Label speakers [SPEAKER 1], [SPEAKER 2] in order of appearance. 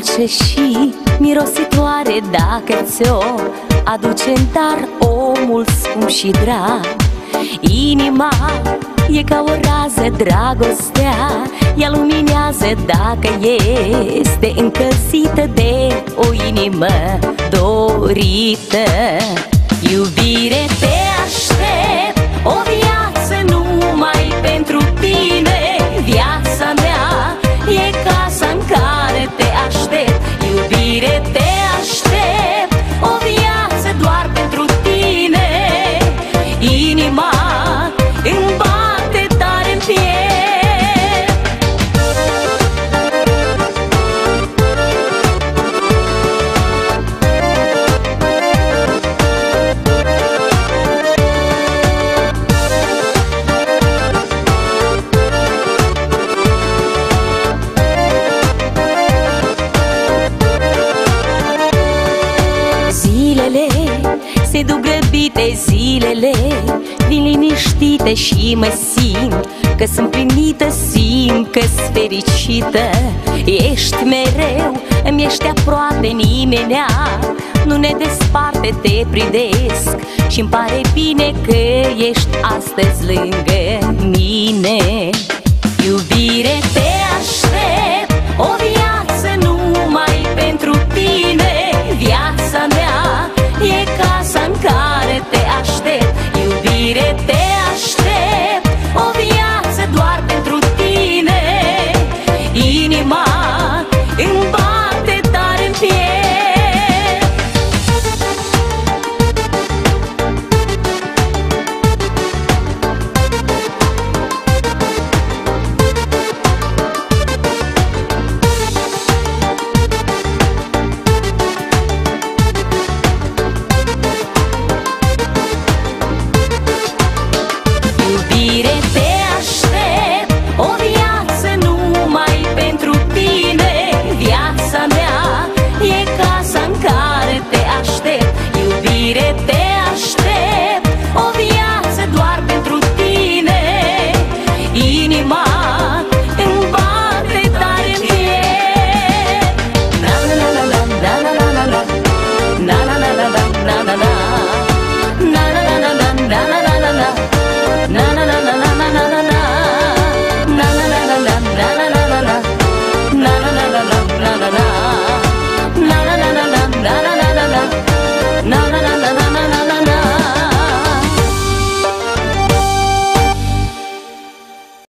[SPEAKER 1] dulce și mirositoare, dacă ți-o aduce în dar omul scump și drag. Inima e ca o rază, dragostea ea luminează dacă este încălzită de o inimă dorită. Iubire, te aștept o viață numai pentru tine. Viața mea e casa în care te aștept. Iubire, te aștept o viață doar pentru tine. Inima îmi bate tare în piept. Se duc grăbite zilele, vin liniștite și mă simt că sunt plinită, simt că-s fericită. Ești mereu, îmi ești aproape, nimenea nu ne desparte, te privesc și-mi pare bine că ești astăzi lângă mine. Iubire, te